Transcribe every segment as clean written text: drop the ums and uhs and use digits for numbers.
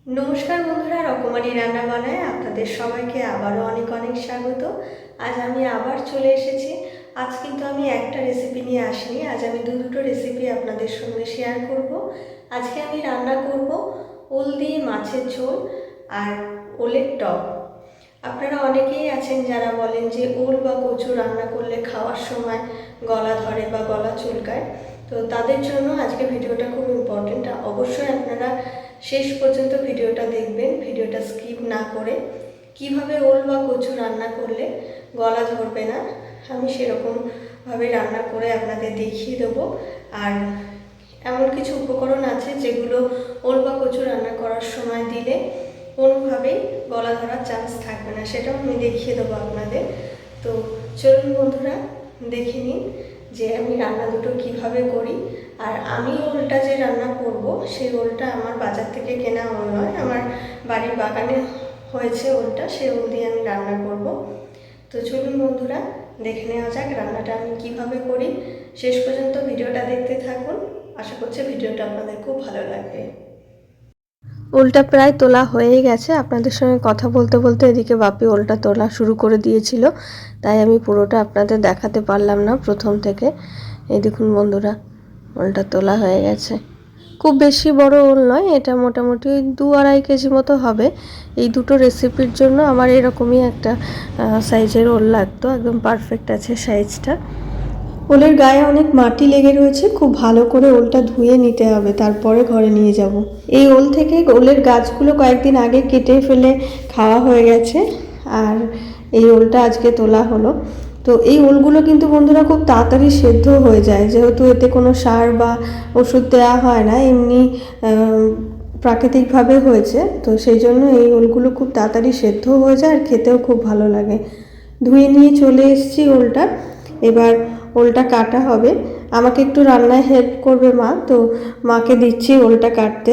নমস্কার বন্ধুরা, রকমারি রান্না বানায় আপনাদের সবাইকে আবারও অনেক অনেক স্বাগত। আজ আমি আবার চলে এসেছি। আজ কিন্তু আমি একটা রেসিপি নিয়ে আসিনি, আজ আমি দুটো রেসিপি আপনাদের সঙ্গে শেয়ার করব। আজকে আমি রান্না করব ওল দিয়ে মাছের ঝোল আর ওলের টক। আপনারা অনেকেই আছেন যারা বলেন যে ওল বা কচু রান্না করলে খাওয়ার সময় গলা ধরে বা গলা চুলকায়, তো তাদের জন্য আজকে ভিডিওটা খুব ইম্পর্টেন্ট। অবশ্যই আপনারা শেষ পর্যন্ত ভিডিওটা দেখবেন, ভিডিওটা স্কিপ না করে। কিভাবে ওল বা কচু রান্না করলে গলা ধরবে না, আমি সেরকমভাবে রান্না করে আপনাদের দেখিয়ে দেবো। আর এমন কিছু উপকরণ আছে যেগুলো ওল বা কচু রান্না করার সময় দিলে কোনোভাবেই গলা ধরার চান্স থাকবে না, সেটাও আমি দেখিয়ে দেবো আপনাদের। তো চলুন বন্ধুরা, দেখে নিন যে আমি রান্না দুটো কিভাবে করি। আর আমি ওলটা যে রান্না করব সেই ওলটা আমার বাজার থেকে কেনা ওল নয়, আমার বাড়ির বাগানে হয়েছে ওলটা, সেই ওল দিয়ে আমি রান্না করব। তো চলুন বন্ধুরা, দেখে নেওয়া যাক রান্নাটা আমি কিভাবে করি। শেষ পর্যন্ত ভিডিওটা দেখতে থাকুন, আশা করছি ভিডিওটা আপনাদের খুব ভালো লাগবে। ওলটা প্রায় তোলা হয়ে গেছে, আপনাদের সঙ্গে কথা বলতে বলতে এদিকে বাপি ওলটা তোলা শুরু করে দিয়েছিল, তাই আমি পুরোটা আপনাদের দেখাতে পারলাম না প্রথম থেকে। এই দেখুন বন্ধুরা, ওলটা তোলা হয়ে গেছে। খুব বেশি বড় ওল নয়, এটা মোটামুটি 2-2.5 কেজি মতো হবে। এই দুটো রেসিপির জন্য আমার এরকমই একটা সাইজের ওল লাগতো, একদম পারফেক্ট আছে সাইজটা। ওলের গায়ে অনেক মাটি লেগে রয়েছে, খুব ভালো করে ওলটা ধুয়ে নিতে হবে, তারপরে ঘরে নিয়ে যাব। এই ওল থেকে ওলের গাছগুলো কয়েকদিন আগে কেটে ফেলে খাওয়া হয়ে গেছে, আর এই ওলটা আজকে তোলা হলো। তো এই ওলগুলো কিন্তু বন্ধুরা খুব তাড়াতাড়ি সেদ্ধ হয়ে যায়, যেহেতু এতে কোনো সার বা ওষুধ দেওয়া হয় না, এমনি প্রাকৃতিকভাবে হয়েছে, তো সেই জন্য এই ওলগুলো খুব তাড়াতাড়ি সেদ্ধ হয়ে যায় আর খেতেও খুব ভালো লাগে। ধুয়ে নিয়ে চলে এসেছি ওলটা, এবার ওলটা কাটা হবে। আমাকে একটু রান্নায় হেল্প করবে মা, তো মাকে দিচ্ছি ওলটা কাটতে।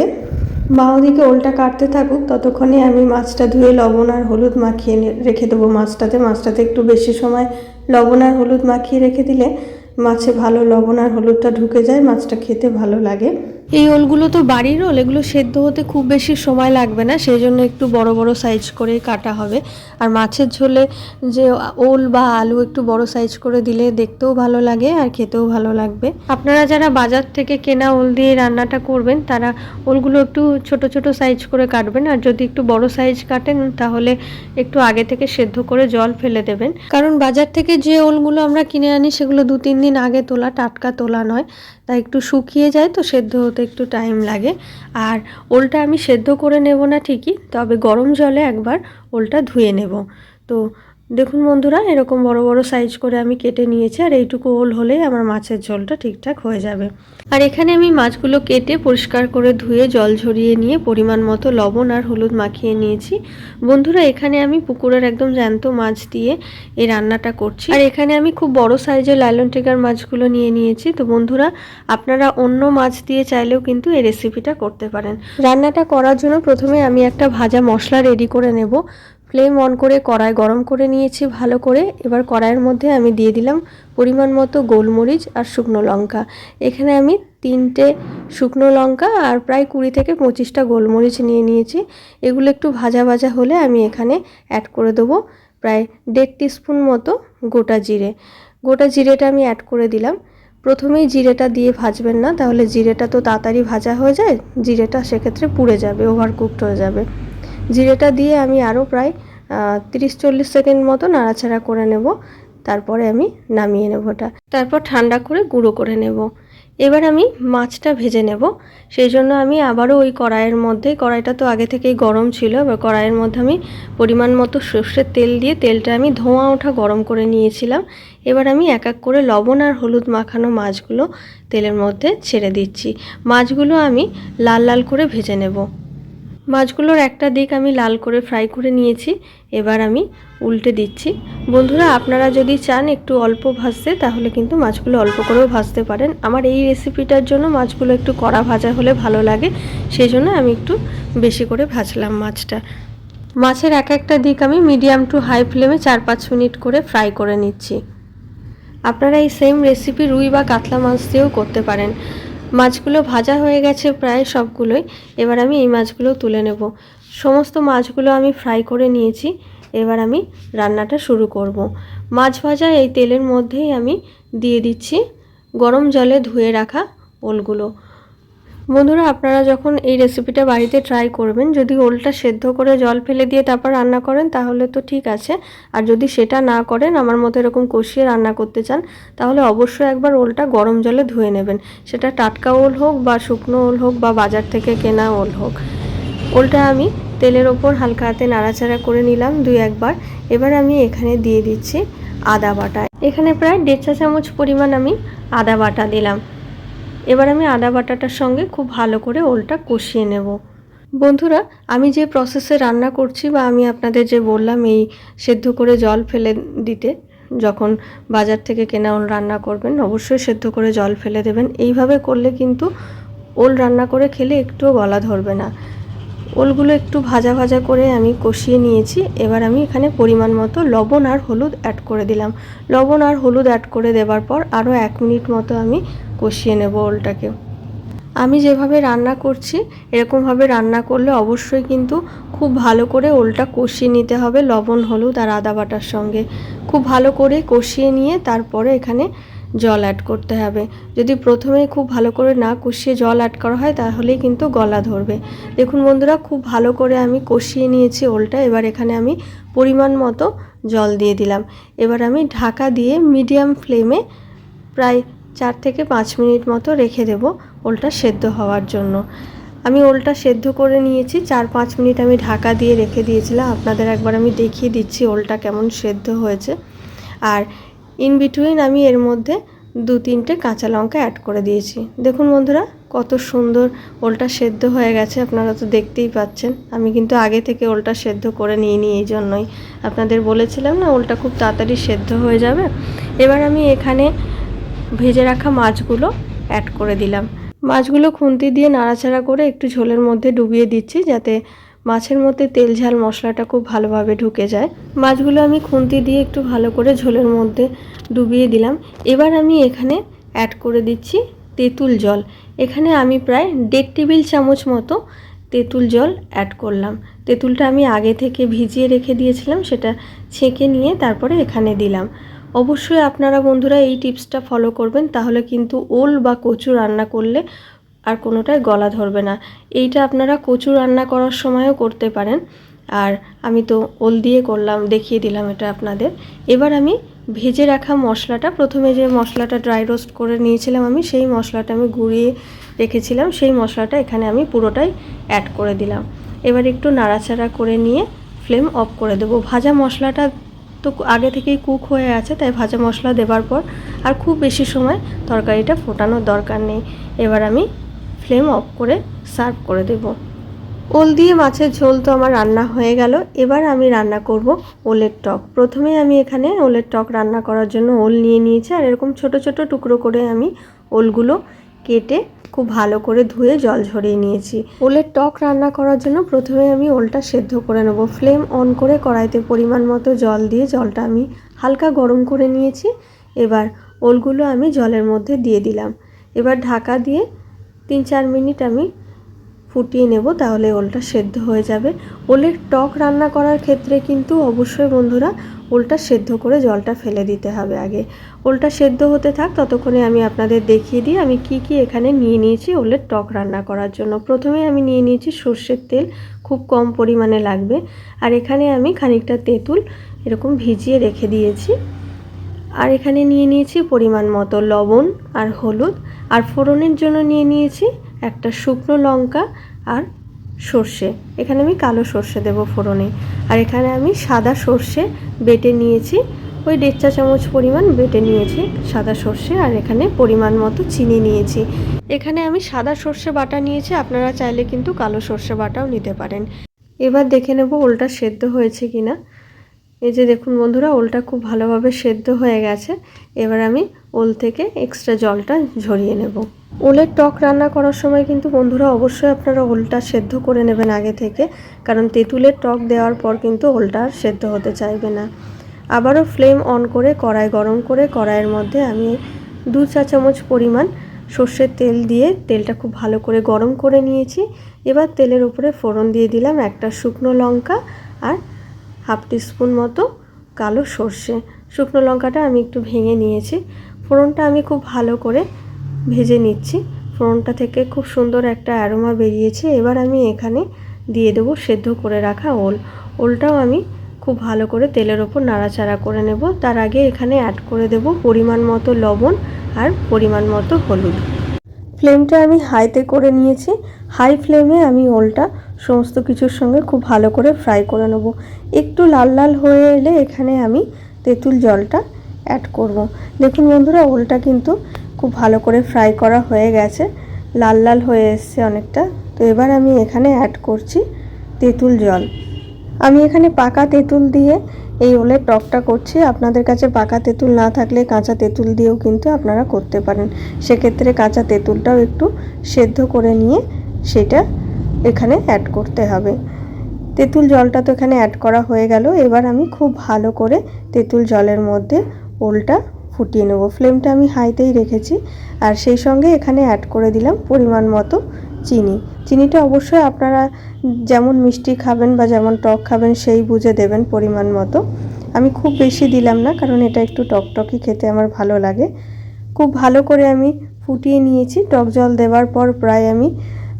মা ওদিকে ওলটা কাটতে থাকুক, ততক্ষণে আমি মাছটা ধুয়ে লবণ আর হলুদ মাখিয়ে রেখে দেবো মাছটাতে একটু বেশি সময় লবণ আর হলুদ মাখিয়ে রেখে দিলে মাছে ভালো লবণ আর হলুদটা ঢুকে যায়, মাছটা খেতে ভালো লাগে। এই ওলগুলো তো বাড়ির ওল, এগুলো সেদ্ধ হতে খুব বেশি সময় লাগবে না, সেই জন্য একটু বড় বড় সাইজ করেই কাটা হবে। আর মাছের ঝোলে যে ওল বা আলু একটু বড় সাইজ করে দিলে দেখতেও ভালো লাগে আর খেতেও ভালো লাগবে। আপনারা যারা বাজার থেকে কেনা ওল দিয়ে রান্নাটা করবেন, তারা ওলগুলো একটু ছোট ছোট সাইজ করে কাটবেন, আর যদি একটু বড় সাইজ কাটেন তাহলে একটু আগে থেকে সেদ্ধ করে জল ফেলে দেবেন। কারণ বাজার থেকে যে ওলগুলো আমরা কিনে আনি সেগুলো 2-3 দিন আগে তোলা, টাটকা তোলা নয়, তাই একটু শুকিয়ে যায়, তো সেদ্ধ হতে একটু টাইম লাগে। আর ওলটা আমি সেদ্ধ করে নেব না ঠিকই, তবে গরম জলে একবার ওলটা ধুয়ে নেব। তো দেখুন বন্ধুরা, এরকম বড় বড় সাইজ করে আমি কেটে নিয়েছি, আর এইটুকু ওল হলেই আমার মাছের ঝোলটা ঠিকঠাক হয়ে যাবে। আর এখানে আমি মাছগুলো কেটে পরিষ্কার করে ধুয়ে জল ঝরিয়ে নিয়ে পরিমাণ মতো লবণ আর হলুদ মাখিয়ে নিয়েছি। বন্ধুরা, এখানে আমি পুকুরের একদম জ্যান্ত মাছ দিয়ে এই রান্নাটা করছি, আর এখানে আমি খুব বড় সাইজের লায়লন টিগার মাছগুলো নিয়ে নিয়েছি। তো বন্ধুরা, আপনারা অন্য মাছ দিয়ে চাইলেও কিন্তু এই রেসিপিটা করতে পারেন। রান্নাটা করার জন্য প্রথমে আমি একটা ভাজা মশলা রেডি করে নেব। ফ্লেম অন করে কড়াই গরম করে নিয়েছি ভালো করে। এবার কড়াইয়ের মধ্যে আমি দিয়ে দিলাম পরিমাণ মতো গোলমরিচ আর শুকনো লঙ্কা। এখানে আমি 3টে শুকনো লঙ্কা আর প্রায় 20 থেকে 25টা গোলমরিচ নিয়ে নিয়েছি। এগুলো একটু ভাজা ভাজা হলে আমি এখানে অ্যাড করে দেবো প্রায় 1.5 টিস্পুন মতো গোটা জিরে। গোটা জিরেটা আমি অ্যাড করে দিলাম। প্রথমেই জিরেটা দিয়ে ভাজবেন না, তাহলে জিরেটা তো তাড়াতাড়ি ভাজা হয়ে যায়, জিরেটা সেক্ষেত্রে পুড়ে যাবে, ওভারকুকড হয়ে যাবে। জিরেটা দিয়ে আমি আরও প্রায় 30-40 সেকেন্ড মতো নাড়াচাড়া করে নেব, তারপরে আমি নামিয়ে নেব ওটা। তারপর ঠান্ডা করে গুঁড়ো করে নেব। এবার আমি মাছটা ভেজে নেব, সেই জন্য আমি আবারও ওই কড়াইয়ের মধ্যে, কড়াইটা তো আগে থেকেই গরম ছিল, এবার কড়াইয়ের মধ্যে আমি পরিমাণ মতো সর্ষের তেল দিয়ে তেলটা আমি ধোঁয়া ওঠা গরম করে নিয়েছিলাম। এবার আমি এক এক করে লবণ আর হলুদ মাখানো মাছগুলো তেলের মধ্যে ছেড়ে দিচ্ছি। মাছগুলো আমি লাল লাল করে ভেজে নেব। মাছগুলোর একটা দিক আমি লাল করে ফ্রাই করে নিয়েছি, এবার আমি উল্টে দিচ্ছি। বন্ধুরা, আপনারা যদি চান একটু অল্প ভাজতে, তাহলে কিন্তু মাছগুলো অল্প করেও ভাজতে পারেন। আমার এই রেসিপিটার জন্য মাছগুলো একটু কড়া ভাজা হলে ভালো লাগে, সেই জন্য আমি একটু বেশি করে ভাজলাম মাছটা। মাছের এক একটা দিক আমি মিডিয়াম টু হাই ফ্লেমে 4-5 মিনিট করে ফ্রাই করে নিচ্ছি। আপনারা এই সেম রেসিপি রুই বা কাতলা মাছ দিয়েও করতে পারেন। মাছগুলো ভাজা হয়ে গেছে প্রায় সবগুলোই। এবার আমি এই মাছগুলো তুলে নেব। সমস্ত মাছগুলো আমি ফ্রাই করে নিয়েছি। এবার আমি রান্নাটা শুরু করব। মাছ ভাজা এই তেলের মধ্যেই আমি দিয়ে দিচ্ছি গরম জলে ধুয়ে রাখা ওলগুলো। বন্ধুরা, আপনারা যখন এই রেসিপিটা বাড়িতে ট্রাই করবেন, যদি ওলটা সেদ্ধ করে জল ফেলে দিয়ে তারপর রান্না করেন তাহলে তো ঠিক আছে। আর যদি সেটা না করেন, আমার মতো এরকম কষিয়ে রান্না করতে চান, তাহলে অবশ্যই একবার ওলটা গরম জলে ধুয়ে নেবেন। সেটা টাটকা ওল হোক বা শুকনো ওল হোক বা বাজার থেকে কেনা ওল হোক। ওলটা আমি তেলের ওপর হালকা হাতে নাড়াচাড়া করে নিলাম 2-1 বার। এবার আমি এখানে দিয়ে দিচ্ছি আদা বাটা। এখানে প্রায় 1.5 চা চামচ পরিমাণ আমি আদা বাটা দিলাম। এবার আমি আদা বাটাটার সঙ্গে খুব ভালো করে ওলটা কষিয়ে নেব। বন্ধুরা, আমি যে প্রসেসে রান্না করছি বা আমি আপনাদের যে বললাম এই সেদ্ধ করে জল ফেলে দিতে, যখন বাজার থেকে কেনা ওল রান্না করবেন অবশ্যই সেদ্ধ করে জল ফেলে দেবেন। এইভাবে করলে কিন্তু ওল রান্না করে খেলে একটুও গলা ধরবে না। ওলগুলো একটু ভাজা ভাজা করে আমি কষিয়ে নিয়েছি। এবার আমি এখানে পরিমাণ মতো লবণ আর হলুদ অ্যাড করে দিলাম। লবণ আর হলুদ অ্যাড করে দেওয়ার পর আরও 1 মিনিট মতো আমি কষিয়ে নেব ওলটাকে। আমি যেভাবে রান্না করছি এরকমভাবে রান্না করলে অবশ্যই কিন্তু খুব ভালো করে ওলটা কষিয়ে নিতে হবে লবণ, হলুদ আর আদা বাটার সঙ্গে। খুব ভালো করে কষিয়ে নিয়ে তারপরে এখানে জল অ্যাড করতে হবে। যদি প্রথমেই খুব ভালো করে না কষিয়ে জল অ্যাড করা হয় তাহলেই কিন্তু গলা ধরবে। দেখুন বন্ধুরা, খুব ভালো করে আমি কষিয়ে নিয়েছি ওলটা। এবার এখানে আমি পরিমাণ মতো জল দিয়ে দিলাম। এবার আমি ঢাকা দিয়ে মিডিয়াম ফ্লেমে প্রায় 4 থেকে 5 মিনিট মতো রেখে দেব ওলটা সেদ্ধ হওয়ার জন্য। আমি ওলটা সেদ্ধ করে নিয়েছি। 4-5 মিনিট আমি ঢাকা দিয়ে রেখে দিয়েছিলাম। আপনাদের একবার আমি দেখিয়ে দিচ্ছি ওলটা কেমন সেদ্ধ হয়েছে। আর ইন বিটুইন আমি এর মধ্যে 2-3টে কাঁচা লঙ্কা অ্যাড করে দিয়েছি। দেখুন বন্ধুরা, কত সুন্দর ওলটা সেদ্ধ হয়ে গেছে, আপনারা তো দেখতেই পাচ্ছেন। আমি কিন্তু আগে থেকে ওলটা সেদ্ধ করে নিই, এই জন্যই আপনাদের বলেছিলাম না ওলটা খুব তাড়াতাড়ি সেদ্ধ হয়ে যাবে। এবার আমি এখানে ভেজে রাখা মাছগুলো অ্যাড করে দিলাম। মাছগুলো খুন্তি দিয়ে নাড়াচাড়া করে একটু ঝোলের মধ্যে ডুবিয়ে দিচ্ছি, যাতে মাছের মধ্যে তেল ঝাল মশলাটা খুব ভালোভাবে ঢুকে যায়। মাছগুলো আমি খুন্তি দিয়ে একটু ভালো করে ঝোলের মধ্যে ডুবিয়ে দিলাম। এবার আমি এখানে অ্যাড করে দিচ্ছি তেঁতুল জল। এখানে আমি প্রায় 1.5 টেবিল চামচ মতো তেঁতুল জল অ্যাড করলাম। তেঁতুলটা আমি আগে থেকে ভিজিয়ে রেখে দিয়েছিলাম, সেটা ছেঁকে নিয়ে তারপরে এখানে দিলাম। অবশ্যই আপনারা বন্ধুরা এই টিপসটা ফলো করবেন, তাহলে কিন্তু ওল বা কচু রান্না করলে আর কোনোটাই গলা ধরবে না। এইটা আপনারা কচু রান্না করার সময়ও করতে পারেন। আর আমি তো ওল দিয়ে করলাম, দেখিয়ে দিলাম এটা আপনাদের। এবার আমি ভেজে রাখা মশলাটা, প্রথমে যে মশলাটা ড্রাই রোস্ট করে নিয়েছিলাম আমি, সেই মশলাটা আমি গুঁড়িয়ে রেখেছিলাম, সেই মশলাটা এখানে আমি পুরোটাই অ্যাড করে দিলাম। এবার একটু নাড়াচাড়া করে নিয়ে ফ্লেম অফ করে দেবো। ভাজা মশলাটা তো আগে থেকেই কুক হয়ে আছে, তাই ভাজা মশলা দেওয়ার পর আর খুব বেশি সময় তরকারিটা ফোটানোর দরকার নেই। এবার আমি ফ্লেম অফ করে সার্ভ করে দেব। ওল দিয়ে মাছের ঝোল তো আমার রান্না হয়ে গেল। এবার আমি রান্না করব ওলের টক। প্রথমে আমি এখানে ওলের টক রান্না করার জন্য ওল নিয়ে নিয়েছি, আর এরকম ছোট ছোট টুকরো করে আমি ওলগুলো কেটে খুব ভালো করে ধুয়ে জল ঝরিয়ে নিয়েছি। ওলের টক রান্না করার জন্য প্রথমে আমি ওলটা সেদ্ধ করে নেব। ফ্লেম অন করে কড়াইতে পরিমাণ মতো জল দিয়ে জলটা আমি হালকা গরম করে নিয়েছি। এবার ওলগুলো আমি জলের মধ্যে দিয়ে দিলাম। এবার ঢাকা দিয়ে 3-4 মিনিট আমি ফুটিয়ে নেব, তাহলে ওলটা সেদ্ধ হয়ে যাবে। ওলের টক রান্না করার ক্ষেত্রে কিন্তু অবশ্যই বন্ধুরা ওলটা সেদ্ধ করে জলটা ফেলে দিতে হবে আগে। ওলটা সেদ্ধ হতে থাক, ততক্ষণে আমি আপনাদের দেখিয়ে দিই আমি কি কি এখানে নিয়ে নিয়েছি ওলের টক রান্না করার জন্য। প্রথমে আমি নিয়ে নিয়েছি সর্ষের তেল, খুব কম পরিমাণে লাগবে। আর এখানে আমি খানিকটা তেঁতুল এরকম ভিজিয়ে রেখে দিয়েছি। আর এখানে নিয়ে নিয়েছি পরিমাণ মতো লবণ আর হলুদ। আর ফোড়নের জন্য নিয়ে নিয়েছি একটা শুকনো লঙ্কা আর সর্ষে। এখানে আমি কালো সর্ষে দেব ফোড়নে। আর এখানে আমি সাদা সর্ষে বেটে নিয়েছি, ওই 1.5 চা চামচ পরিমাণ বেটে নিয়েছি সাদা সর্ষে। আর এখানে পরিমাণ মতো চিনি নিয়েছি। এখানে আমি সাদা সর্ষে বাটা নিয়েছি, আপনারা চাইলে কিন্তু কালো সর্ষে বাটাও নিতে পারেন। এবার দেখে নেব ওলটা সেদ্ধ হয়েছে কিনা। এই যে দেখুন বন্ধুরা, ওলটা খুব ভালোভাবে সেদ্ধ হয়ে গেছে। এবার আমি ওল থেকে এক্সট্রা জলটা ঝরিয়ে নেব। ওলের টক রান্না করার সময় কিন্তু বন্ধুরা অবশ্যই আপনারা ওলটা সেদ্ধ করে নেবেন আগে থেকে, কারণ তেঁতুলের টক দেওয়ার পর কিন্তু ওলটা আর সেদ্ধ হতে চাইবে না। আবারও ফ্লেম অন করে কড়াই গরম করে কড়াইয়ের মধ্যে আমি 2 চা চামচ পরিমাণ সর্ষের তেল দিয়ে তেলটা খুব ভালো করে গরম করে নিয়েছি। এবার তেলের উপরে ফোড়ন দিয়ে দিলাম একটা শুকনো লঙ্কা আর হাফ টিস্পুন মতো কালো সর্ষে। শুকনো লঙ্কাটা আমি একটু ভেঙে নিয়েছি। ফোড়নটা আমি খুব ভালো করে ভেজে নিচ্ছি। ফোড়নটা থেকে খুব সুন্দর একটা অ্যারোমা বেরিয়েছে। এবার আমি এখানে দিয়ে দেবো সেদ্ধ করে রাখা ওল। ওলটাও আমি খুব ভালো করে তেলের ওপর নাড়াচাড়া করে নেব। তার আগে এখানে অ্যাড করে দেব পরিমাণ মতো লবণ আর পরিমাণ মতো হলুদ। ফ্লেমটা আমি হাইতে করে নিয়েছি। হাই ফ্লেমে আমি ওলটা সমস্ত কিছুর সঙ্গে খুব ভালো করে ফ্রাই করে নেব। একটু লাল লাল হয়ে এলে এখানে আমি তেঁতুল জলটা অ্যাড করব। দেখুন বন্ধুরা, ওলটা কিন্তু খুব ভালো করে ফ্রাই করা হয়ে গেছে, লাল লাল হয়ে এসছে অনেকটা। তো এবার আমি এখানে অ্যাড করছি তেঁতুল জল। আমি এখানে পাকা তেঁতুল দিয়ে এই ওলের টকটা করছি। আপনাদের কাছে পাকা তেঁতুল না থাকলে কাঁচা তেঁতুল দিয়েও কিন্তু আপনারা করতে পারেন। সেক্ষেত্রে কাঁচা তেঁতুলটাও একটু সেদ্ধ করে নিয়ে সেটা এখানে অ্যাড করতে হবে। তেঁতুল জলটা তো এখানে অ্যাড করা হয়ে গেল। এবার আমি খুব ভালো করে তেঁতুল জলের মধ্যে ওলটা ফুটিয়ে নেব। ফ্লেমটা আমি হাইতেই রেখেছি। আর সেই সঙ্গে এখানে অ্যাড করে দিলাম পরিমাণ মতো চিনি। চিনিটা অবশ্যই আপনারা যেমন মিষ্টি খাবেন বা যেমন টক খাবেন সেই বুঝে দেবেন পরিমাণ মতো। আমি খুব বেশি দিলাম না, কারণ এটা একটু টকটকি খেতে আমার ভালো লাগে। খুব ভালো করে আমি ফুটিয়ে নিয়েছি। টক জল দেওয়ার পর প্রায় আমি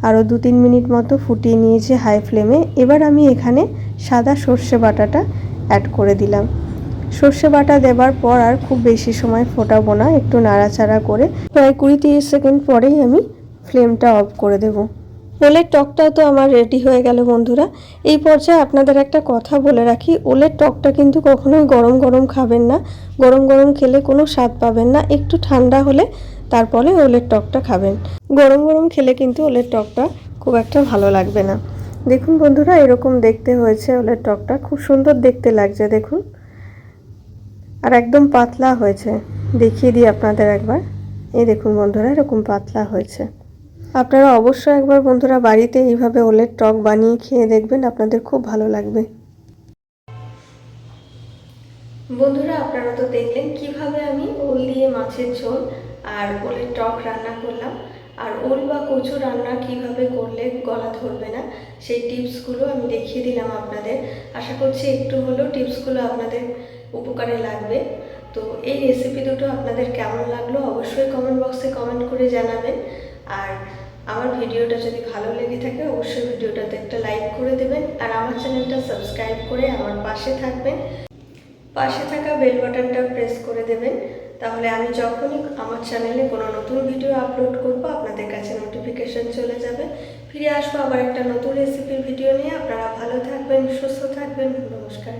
আরও 2-3 মিনিট মতো ফুটিয়ে নিয়েছি হাই ফ্লেমে। এবার আমি এখানে সাদা সর্ষে বাটাটা অ্যাড করে দিলাম। সর্ষে বাটা দেওয়ার পর আর খুব বেশি সময় ফোটাবো না, একটু নাড়াচাড়া করে প্রায় 20-30 সেকেন্ড পরেই আমি ফ্লেমটা অফ করে দেব। ওলের টকটা তো আমার রেডি হয়ে গেল বন্ধুরা। এই পর্যায়ে আপনাদের একটা কথা বলে রাখি, ওলের টকটা কিন্তু কখনোই গরম গরম খাবেন না। গরম গরম খেলে কোনো স্বাদ পাবেন না। একটু ঠান্ডা হলে তারপরে ওলের টকটা খাবেন। গরম গরম খেলে কিন্তু ওলের টকটা খুব একটা ভালো লাগবে না। দেখুন বন্ধুরা, এরকম দেখতে হয়েছে ওলের টকটা, খুব সুন্দর দেখতে লাগছে দেখুন। আর একদম পাতলা হয়েছে। দেখিয়ে দিই আপনাদের একবার। এই দেখুন বন্ধুরা, এরকম পাতলা হয়েছে। আপনারা অবশ্যই একবার বন্ধুরা বাড়িতে এইভাবে ওলের টক বানিয়ে খেয়ে দেখবেন, আপনাদের খুব ভালো লাগবে। বন্ধুরা, আপনারা তো দেখলেন কিভাবে আমি ওল দিয়ে মাছের ঝোল আর ওলের টক রান্না করলাম। আর ওল বা কচু রান্না কিভাবে করলে গলা ধরবে না সেই টিপসগুলো আমি দেখিয়ে দিলাম আপনাদের। আশা করছি একটু হলেও টিপসগুলো আপনাদের উপকারে লাগবে। তো এই রেসিপি দুটো আপনাদের কেমন লাগলো অবশ্যই কমেন্ট বক্সে কমেন্ট করে জানাবেন। আর আমার ভিডিওটা যদি ভালো লেগে থাকে অবশ্যই ভিডিওটাতে একটা লাইক করে দেবেন। আর আমার চ্যানেলটা সাবস্ক্রাইব করে আমার পাশে থাকবেন। পাশে থাকা বেল বাটনটা প্রেস করে দেবেন, তাহলে আমি যখনই আমার চ্যানেলে কোনো নতুন ভিডিও আপলোড করব আপনাদের কাছে নোটিফিকেশন চলে যাবে। ফিরে আসবো আবার একটা নতুন রেসিপির ভিডিও নিয়ে। আপনারা ভালো থাকবেন, সুস্থ থাকবেন। নমস্কার।